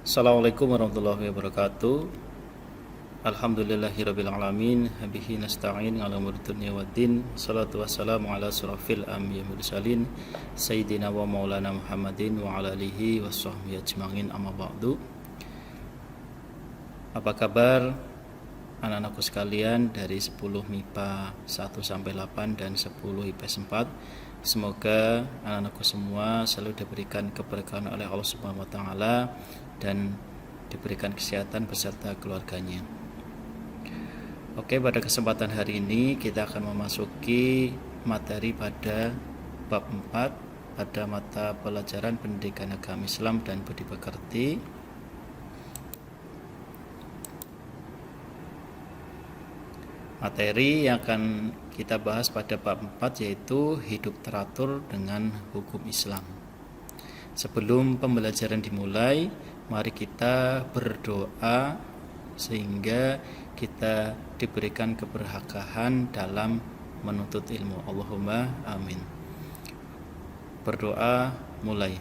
Assalamualaikum warahmatullahi wabarakatuh. Alhamdulillahirabbil alamin, bihi nasta'in ala umuri dunya waddin. Shalatu wassalamu ala asrofil anbiya'i wal mursalin sayyidina wa maulana Muhammadin wa ala alihi washabbihi ajmain, amma ba'du. Apa kabar anak-anakku sekalian dari 10 MIPA 1 sampai 8 dan 10 IPS 4? Semoga anak-anakku semua selalu diberikan keberkahan oleh Allah Subhanahu wa taala dan diberikan kesehatan beserta keluarganya. Oke, pada kesempatan hari ini kita akan memasuki materi pada bab 4 pada mata pelajaran Pendidikan Agama Islam dan Budi Pekerti. Materi yang akan kita bahas pada bab 4 yaitu hidup teratur dengan hukum Islam. Sebelum pembelajaran dimulai, mari kita berdoa sehingga kita diberikan keberkahan dalam menuntut ilmu. Allahumma amin. Berdoa mulai.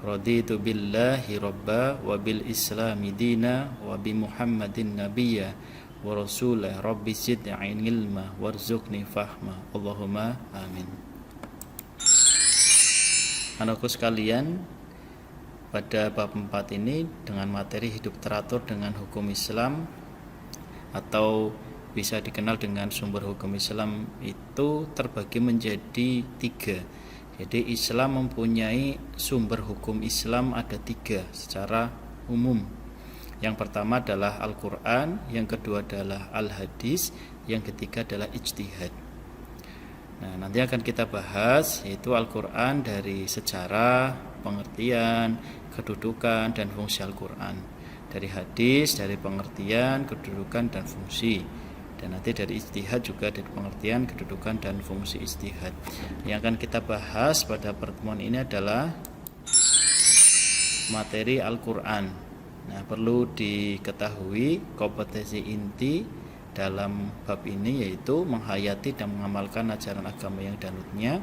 Raditu billahi robba wa bil islami dina wa bi muhammadin nabiyya wa rasulah rabbi zidni ilma warzuqni fahma. Allahumma amin. Anakku sekalian, pada bab 4 ini dengan materi hidup teratur dengan hukum Islam atau bisa dikenal dengan sumber hukum Islam itu terbagi menjadi 3. Jadi Islam mempunyai sumber hukum Islam ada 3 secara umum. Yang pertama adalah Al-Quran, yang kedua adalah Al-Hadis, yang ketiga adalah ijtihad. Nah, nanti akan kita bahas yaitu Al-Quran dari sejarah, pengertian, kedudukan, dan fungsi Al-Quran. Dari hadis, dari pengertian, kedudukan, dan fungsi. Dan nanti dari ijtihad juga dari pengertian, kedudukan, dan fungsi ijtihad. Yang akan kita bahas pada pertemuan ini adalah materi Al-Quran. Nah, perlu diketahui kompetensi inti dalam bab ini yaitu menghayati dan mengamalkan ajaran agama yang danutnya.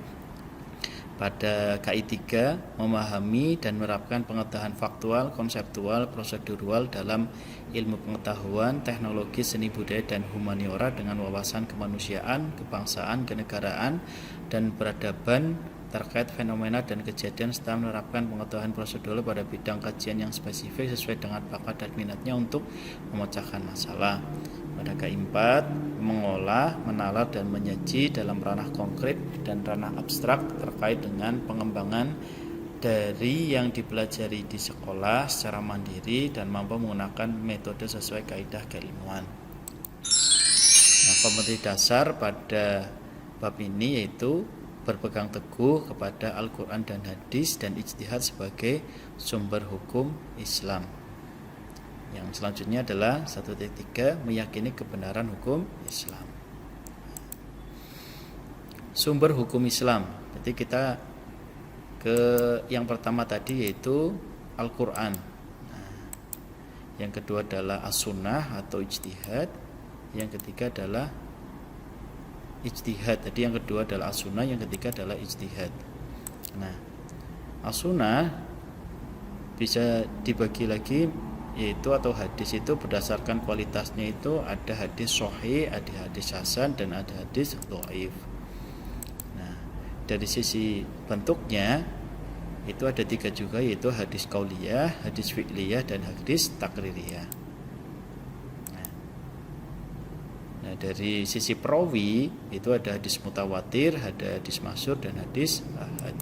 Pada KI 3, memahami dan menerapkan pengetahuan faktual, konseptual, prosedural dalam ilmu pengetahuan, teknologi, seni budaya, dan humaniora dengan wawasan kemanusiaan, kebangsaan, kenegaraan, dan peradaban terkait fenomena dan kejadian serta menerapkan pengetahuan prosedural pada bidang kajian yang spesifik sesuai dengan bakat dan minatnya untuk memecahkan masalah. Pada KI 4, mengolah, menalar, dan menyaji dalam ranah konkret dan ranah abstrak terkait dengan pengembangan dari yang dipelajari di sekolah secara mandiri dan mampu menggunakan metode sesuai kaidah keilmuan. Nah, kompetensi dasar pada bab ini yaitu berpegang teguh kepada Al-Quran dan hadis dan ijtihad sebagai sumber hukum Islam. Yang selanjutnya adalah 1.3, meyakini kebenaran hukum Islam. Sumber hukum Islam. Jadi kita ke yang pertama tadi yaitu Al-Quran. Nah, yang kedua adalah as-sunnah atau ijtihad. Yang ketiga adalah ijtihad. Tadi yang kedua adalah as-sunnah, yang ketiga adalah ijtihad. Nah, as-sunnah bisa dibagi lagi yaitu atau hadis itu berdasarkan kualitasnya itu ada hadis sahih, ada hadis hasan, dan ada hadis dhaif. Nah, dari sisi bentuknya itu ada 3 juga yaitu hadis qauliyah, hadis fi'liyah, dan hadis takririyah. Nah, dari sisi perawi itu ada hadis mutawatir, ada hadis masyhur, dan hadis ahad.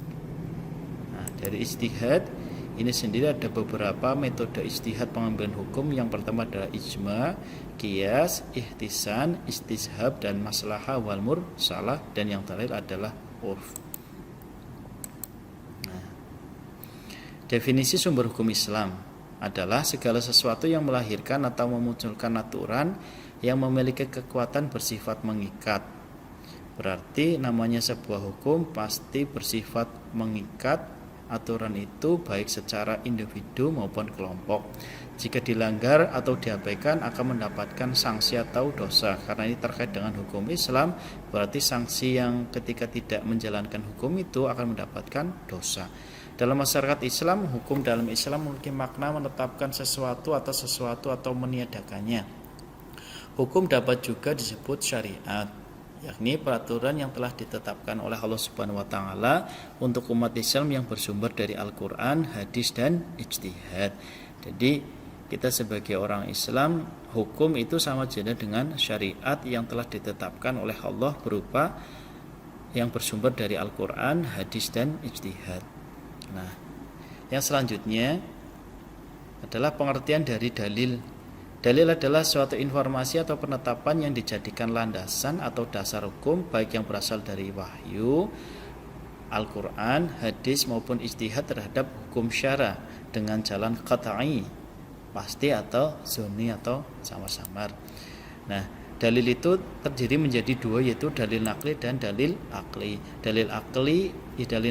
Nah, dari ijtihad ini sendiri ada beberapa metode ijtihad pengambilan hukum. Yang pertama adalah ijma, qiyas, ihtisan, istishab, dan maslahah wal mursalah, dan yang terakhir adalah urf. Nah, definisi sumber hukum Islam adalah segala sesuatu yang melahirkan atau memunculkan aturan yang memiliki kekuatan bersifat mengikat. Berarti namanya sebuah hukum pasti bersifat mengikat. Aturan itu baik secara individu maupun kelompok. Jika dilanggar atau diabaikan akan mendapatkan sanksi atau dosa. Karena ini terkait dengan hukum Islam, berarti sanksi yang ketika tidak menjalankan hukum itu akan mendapatkan dosa. Dalam masyarakat Islam, hukum dalam Islam memiliki makna menetapkan sesuatu atau meniadakannya. Hukum dapat juga disebut syariat, yakni peraturan yang telah ditetapkan oleh Allah Subhanahu wa taala untuk umat Islam yang bersumber dari Al-Qur'an, hadis dan ijtihad. Jadi kita sebagai orang Islam, hukum itu sama saja dengan syariat yang telah ditetapkan oleh Allah berupa yang bersumber dari Al-Qur'an, hadis dan ijtihad. Nah, yang selanjutnya adalah pengertian dari dalil. Dalil adalah suatu informasi atau penetapan yang dijadikan landasan atau dasar hukum, baik yang berasal dari wahyu, Al-Quran, hadis maupun ijtihad terhadap hukum syara dengan jalan qat'i, pasti atau zonni atau samar-samar. Nah, dalil itu terdiri menjadi dua, yaitu dalil nakli dan dalil akli. Dalil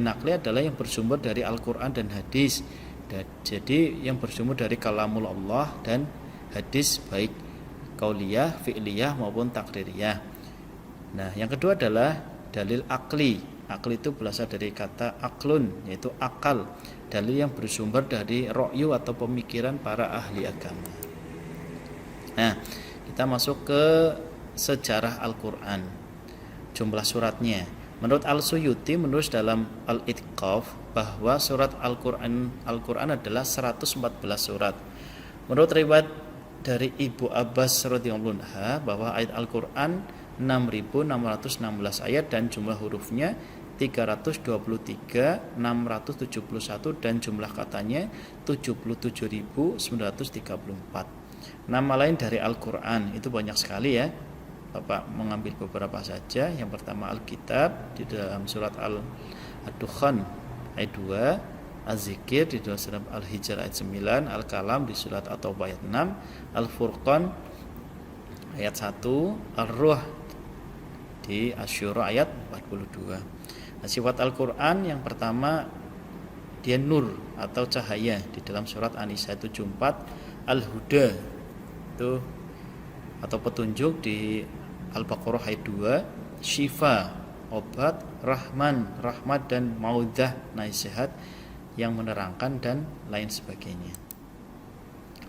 nakli adalah yang bersumber dari Al-Quran dan hadis. Jadi yang bersumber dari kalamul Allah dan hadis, baik qauliyah, fi'liyah maupun takririyah. Nah, yang kedua adalah dalil akli. Akli itu berasal dari kata aklun, yaitu akal. Dalil yang bersumber dari ra'yu atau pemikiran para ahli agama. Nah, kita masuk ke sejarah Al-Quran, jumlah suratnya. Menurut Al-Suyuti menulis dalam Al-Itqaf bahwa surat Al-Quran adalah 114 surat. Menurut riwayat dari Ibu Abbas radhiyallahu anha bahwa ayat Al-Quran 6.616 ayat dan jumlah hurufnya 323.671 dan jumlah katanya 77.934. Nama lain dari Al-Quran itu banyak sekali ya. Bapak mengambil beberapa saja. Yang pertama Al-Kitab di dalam surat Ad-Dukhan ayat 2, Az-Zikir di dalam surat Al-Hijr ayat 9, Al-Kalam di surat At-Taubah ayat 6, Al-Furqan ayat 1, Ar-Ruh di Asy-Syura ayat 42. Nah, sifat Al-Quran yang pertama dia nur atau cahaya di dalam surat An-Nisa 74, Al-Huda itu atau petunjuk di Al-Baqarah ayat 2, Syifa obat, Rahman rahmat dan Maudah nasihat yang menerangkan dan lain sebagainya.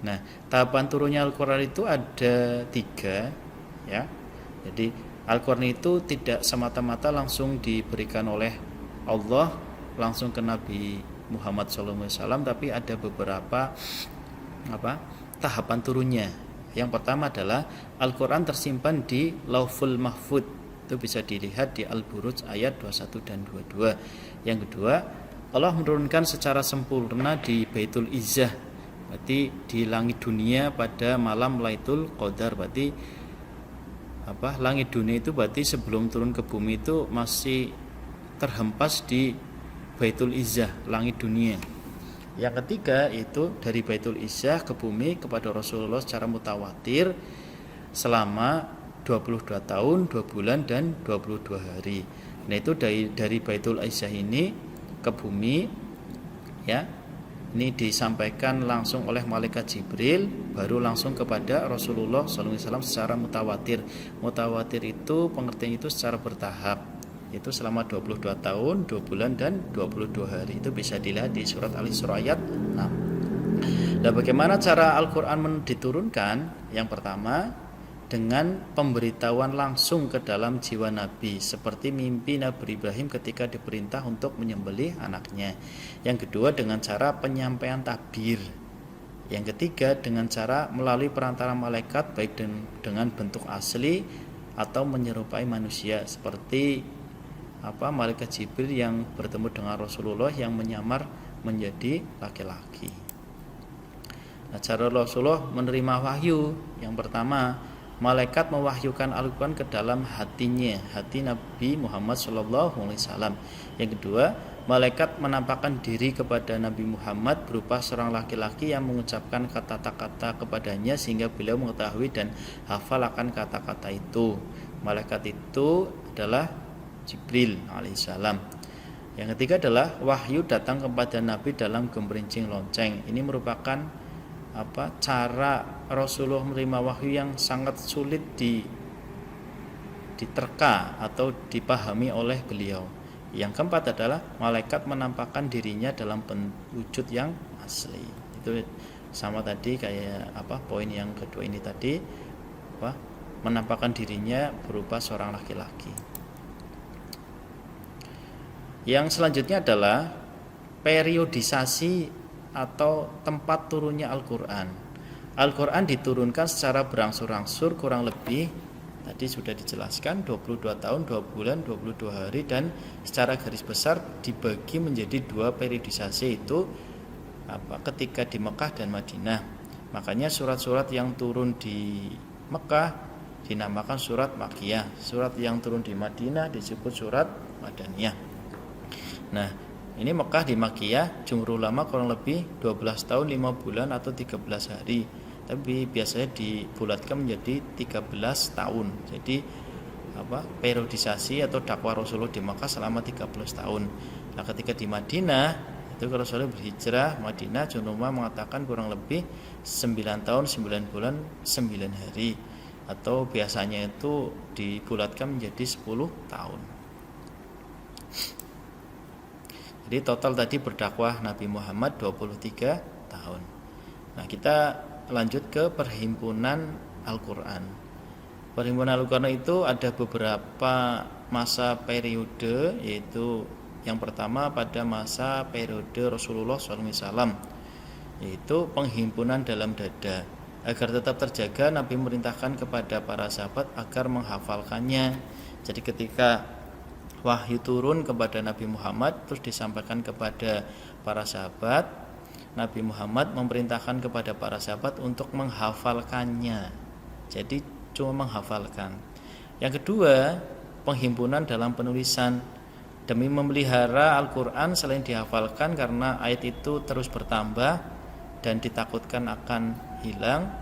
Nah, tahapan turunnya Al-Quran itu ada 3 ya. Jadi Al-Quran itu tidak semata-mata langsung diberikan oleh Allah langsung ke Nabi Muhammad SAW, tapi ada beberapa tahapan turunnya. Yang pertama adalah Al-Quran tersimpan di Lauful Mahfud, itu bisa dilihat di Al-Buruj ayat 21 dan 22. Yang kedua, Allah menurunkan secara sempurna di Baitul Izzah, berarti di langit dunia pada malam Lailatul Qadar. Berarti langit dunia itu berarti sebelum turun ke bumi itu masih terhempas di Baitul Izzah, langit dunia. Yang ketiga itu dari Baitul Izzah ke bumi kepada Rasulullah secara mutawatir selama 22 tahun, 2 bulan dan 22 hari. Nah, itu dari Baitul Izzah ini ke bumi ya. Ini disampaikan langsung oleh malaikat Jibril, baru langsung kepada Rasulullah SAW secara mutawatir. Mutawatir itu pengertian itu secara bertahap, itu selama 22 tahun, 2 bulan dan 22 hari. Itu bisa dilihat di surat Al-Isra ayat 6. Nah, bagaimana cara Al-Quran diturunkan? Yang pertama, dengan pemberitahuan langsung ke dalam jiwa Nabi, seperti mimpi Nabi Ibrahim ketika diperintah untuk menyembelih anaknya. Yang kedua, dengan cara penyampaian takbir. Yang ketiga, dengan cara melalui perantara malaikat, baik dengan bentuk asli atau menyerupai manusia, seperti malaikat Jibril yang bertemu dengan Rasulullah yang menyamar menjadi laki-laki. Nah, cara Rasulullah menerima wahyu, yang pertama, malaikat mewahyukan Al-Quran ke dalam hati Nabi Muhammad SAW. Yang kedua, malaikat menampakkan diri kepada Nabi Muhammad berupa seorang laki-laki yang mengucapkan kata-kata kepadanya sehingga beliau mengetahui dan hafal akan kata-kata itu. Malaikat itu adalah Jibril alaihissalam. Yang ketiga adalah wahyu datang kepada Nabi dalam gemerincing lonceng. Ini merupakan cara Rasulullah menerima wahyu yang sangat sulit diterka atau dipahami oleh beliau. Yang keempat adalah malaikat menampakkan dirinya dalam wujud yang asli. Itu sama tadi kayak poin yang kedua ini tadi, menampakkan dirinya berupa seorang laki-laki. Yang selanjutnya adalah periodisasi atau tempat turunnya Al-Quran. Al-Quran diturunkan secara berangsur-angsur, kurang lebih tadi sudah dijelaskan 22 tahun, 2 bulan, 22 hari, dan secara garis besar dibagi menjadi 2 periodisasi, itu ketika di Mekah dan Madinah. Makanya surat-surat yang turun di Mekah dinamakan surat Makkiyah, surat yang turun di Madinah disebut surat Madaniyah. Nah, ini Mekah di Makkiyah jumhur ulama kurang lebih 12 tahun 5 bulan atau 13 hari. Tapi biasanya dibulatkan menjadi 13 tahun. Jadi periodisasi atau dakwah Rasulullah di Makkah selama 13 tahun. Nah, ketika di Madinah itu kalau Rasulullah berhijrah Madinah, jumhur ulama mengatakan kurang lebih 9 tahun 9 bulan 9 hari, atau biasanya itu dibulatkan menjadi 10 tahun. Jadi total tadi berdakwah Nabi Muhammad 23 tahun. Nah, kita lanjut ke perhimpunan Al-Quran. Perhimpunan Al-Quran itu ada beberapa masa periode, yaitu yang pertama pada masa periode Rasulullah SAW, yaitu penghimpunan dalam dada. Agar tetap terjaga, Nabi memerintahkan kepada para sahabat agar menghafalkannya. Jadi ketika wahyu turun kepada Nabi Muhammad terus disampaikan kepada para sahabat, Nabi Muhammad memerintahkan kepada para sahabat untuk menghafalkannya. Jadi cuma menghafalkan. Yang kedua, penghimpunan dalam penulisan. Demi memelihara Al-Quran selain dihafalkan karena ayat itu terus bertambah dan ditakutkan akan hilang,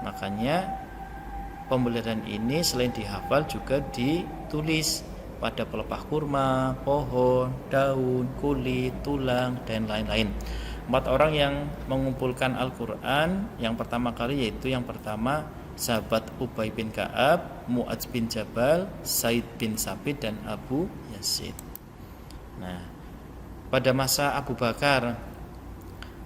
makanya pemeliharaan ini selain dihafal juga ditulis pada pelepah kurma, pohon, daun, kulit, tulang, dan lain-lain. 4 orang yang mengumpulkan Al-Quran yang pertama kali, yaitu yang pertama sahabat Ubay bin Ka'ab, Mu'adz bin Jabal, Said bin Sabit, dan Abu Yazid. Nah, pada masa Abu Bakar,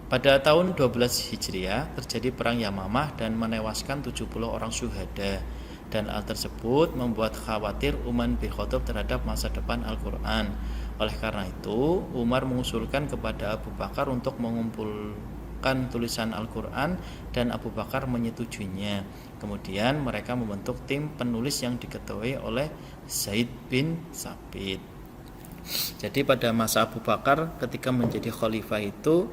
pada tahun 12 Hijriah terjadi perang Yamamah dan menewaskan 70 orang syuhada. Dan hal tersebut membuat khawatir Umar bin Khattab terhadap masa depan Al-Quran. Oleh karena itu, Umar mengusulkan kepada Abu Bakar untuk mengumpulkan tulisan Al-Quran, dan Abu Bakar menyetujuinya. Kemudian mereka membentuk tim penulis yang diketuai oleh Zaid bin Sabit. Jadi pada masa Abu Bakar ketika menjadi khalifah itu,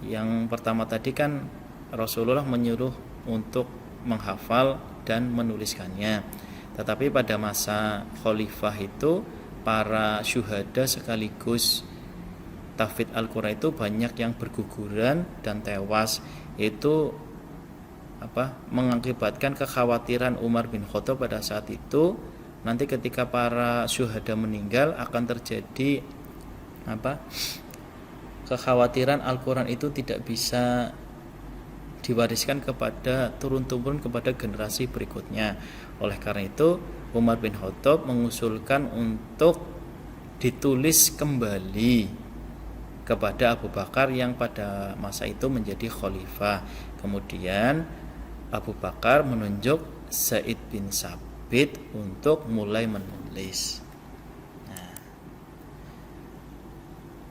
yang pertama tadi kan Rasulullah menyuruh untuk menghafal dan menuliskannya. Tetapi pada masa khalifah itu para syuhada sekaligus tahfidz Al-Quran itu banyak yang berguguran dan tewas. Itu mengakibatkan kekhawatiran Umar bin Khattab pada saat itu, nanti ketika para syuhada meninggal akan terjadi kekhawatiran Al-Quran itu tidak bisa diwariskan kepada turun-temurun kepada generasi berikutnya. Oleh karena itu Umar bin Khattab mengusulkan untuk ditulis kembali kepada Abu Bakar yang pada masa itu menjadi khalifah. Kemudian Abu Bakar menunjuk Zaid bin Sabit untuk mulai menulis.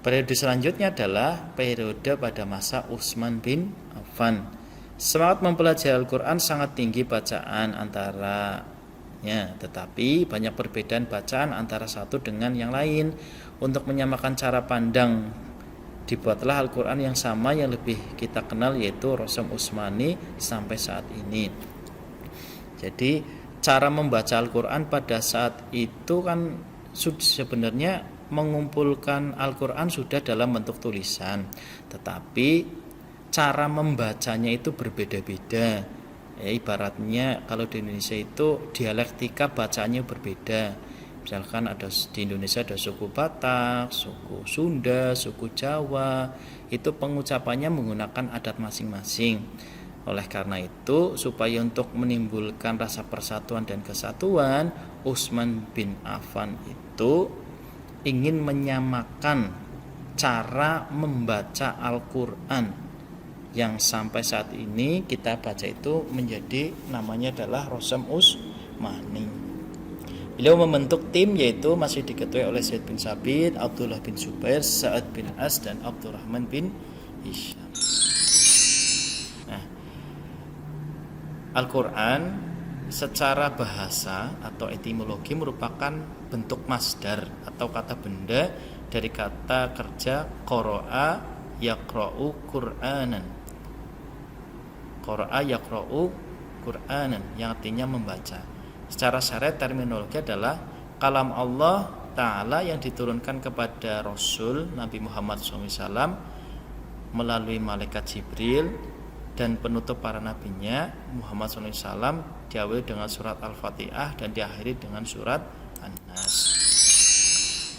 Periode selanjutnya adalah periode pada masa Utsman bin Affan. Semangat mempelajari Al-Quran sangat tinggi bacaan antaranya, tetapi banyak perbedaan bacaan antara satu dengan yang lain. Untuk menyamakan cara pandang, dibuatlah Al-Quran yang sama yang lebih kita kenal, yaitu Rasam Utsmani sampai saat ini. Jadi cara membaca Al-Quran pada saat itu kan sebenarnya mengumpulkan Al-Quran sudah dalam bentuk tulisan, tetapi cara membacanya itu berbeda-beda. Ibaratnya kalau di Indonesia itu dialektika bacanya berbeda. Misalkan di Indonesia ada suku Batak, suku Sunda, suku Jawa, itu pengucapannya menggunakan adat masing-masing. Oleh karena itu, supaya untuk menimbulkan rasa persatuan dan kesatuan, Utsman bin Affan itu ingin menyamakan cara membaca Al-Quran yang sampai saat ini kita baca itu menjadi namanya adalah Rasam Utsmani. Beliau membentuk tim yaitu masih diketuai oleh Zaid bin Sabit, Abdullah bin Zubair, Sa'ad bin As, dan Abdurrahman bin Hisham. Nah, Al-Quran secara bahasa atau etimologi merupakan bentuk masdar atau kata benda dari kata kerja qara'a yaqra'u Qur'anan. Qara'a yaqra'u Qur'anan yang artinya membaca. Secara syariat terminologi adalah kalam Allah Ta'ala yang diturunkan kepada Rasul Nabi Muhammad SAW melalui malaikat Jibril, dan penutup para nabinya Muhammad SAW diawali dengan surat Al-Fatihah dan diakhiri dengan surat An-Nas.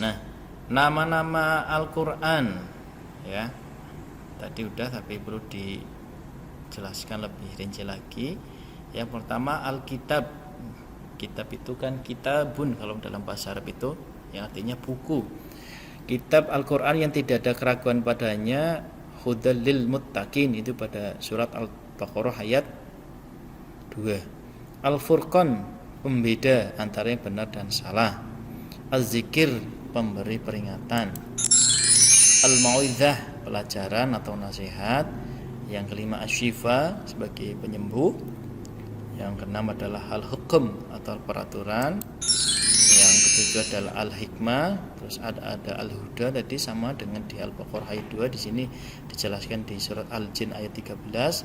Nah, nama-nama Al-Quran ya tadi udah, tapi perlu dijelaskan lebih rinci lagi. Yang pertama Alkitab. Kitab itu kan kitabun kalau dalam bahasa Arab itu yang artinya buku. Kitab Al-Quran yang tidak ada keraguan padanya, hudal lil muttaqin, itu pada surat Al-Baqarah ayat 2. Al-Furqan, pembeda antara yang benar dan salah. Az-Zikir, pemberi peringatan. Al-Mau'izah, pelajaran atau nasihat. Yang kelima Asy-Syifa, sebagai penyembuh. Yang keenam adalah al-hukum atau peraturan. Yang ketujuh adalah al-hikmah. Terus ada al-huda tadi sama dengan di Al-Baqarah ayat 2. Di sini dijelaskan di surat Al-Jin ayat 13.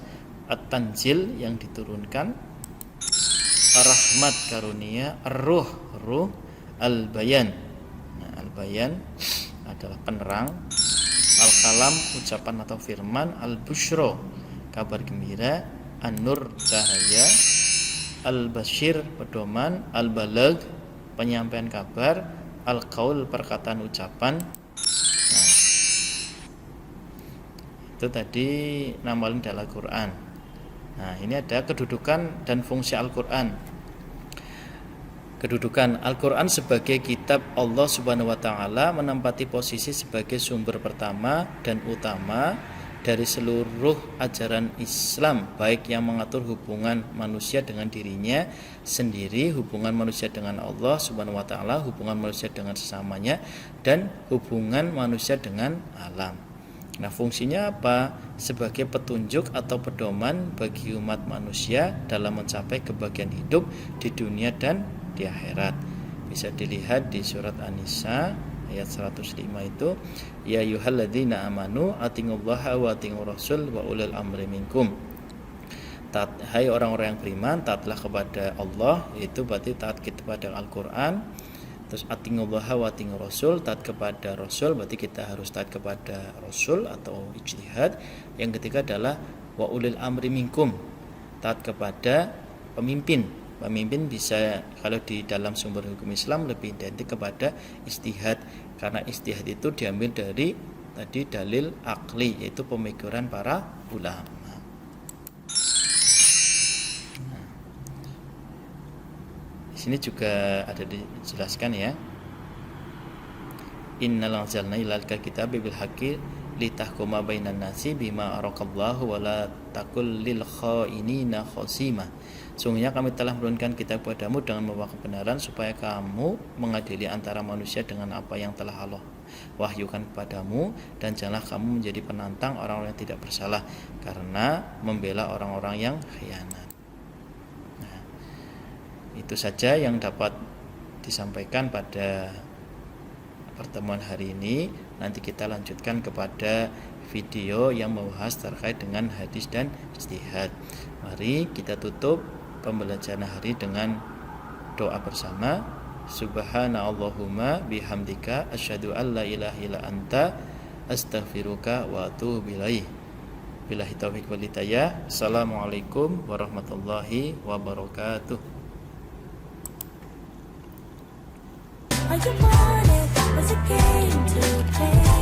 At-Tanzil, yang diturunkan. Ar-Rahmat, karunia. Ar-Ruh, al-Bayan. Nah, al-Bayan adalah penerang. Al-Kalam, ucapan atau firman. Al-Busyra, kabar gembira. An-Nur, cahaya. Al-Basyir, pedoman. Al-Balag, penyampaian kabar. Al-Qaul, perkataan ucapan. Nah, itu tadi nama dalam Al-Quran. Nah, ini ada kedudukan dan fungsi Al-Quran. Kedudukan Al-Quran sebagai kitab Allah Subhanahu wa Ta'ala menempati posisi sebagai sumber pertama dan utama dari seluruh ajaran Islam, baik yang mengatur hubungan manusia dengan dirinya sendiri, hubungan manusia dengan Allah Subhanahu wa Ta'ala, hubungan manusia dengan sesamanya, dan hubungan manusia dengan alam. Nah, fungsinya apa? Sebagai petunjuk atau pedoman bagi umat manusia dalam mencapai kebahagiaan hidup di dunia dan di akhirat. Bisa dilihat di surat An-Nisa ayat 105 itu, ya ayyuhalladzina amanu atiiullaha wa atiiur rasul wa ulil amri minkum. Hai orang-orang yang beriman, taatlah kepada Allah, itu berarti taat kepada Al-Qur'an. Terus atiiullaha wa atiiur rasul, taat kepada Rasul, berarti kita harus taat kepada Rasul atau ijtihad. Yang ketiga adalah wa ulil amri minkum, taat kepada pemimpin. Pemimpin bisa, kalau di dalam sumber hukum Islam lebih identik kepada ijtihad, karena ijtihad itu diambil dari tadi dalil akli, yaitu pemikiran para ulama. Nah, di sini juga ada dijelaskan ya, innal anzalna ilaika kitabe bil haqqi litahkuma bainan nasi bima araqallahu wa la takul lil khainina khasima. Sungguhnya kami telah menurunkan kitab padamu dengan membawa kebenaran, supaya kamu mengadili antara manusia dengan apa yang telah Allah wahyukan kepadamu, dan janganlah kamu menjadi penantang orang-orang yang tidak bersalah karena membela orang-orang yang khianat. Nah, itu saja yang dapat disampaikan pada pertemuan hari ini. Nanti kita lanjutkan kepada video yang membahas terkait dengan hadis dan ijtihad. Mari kita tutup pembelajaran hari dengan doa bersama. Subhanallahumma bihamdika asyhadu an la ilaha illa anta astaghfiruka wa atubu ilaik. Billahi taufiq wal hidayah. Assalamualaikum warahmatullahi wabarakatuh. All you wanted was a game to play.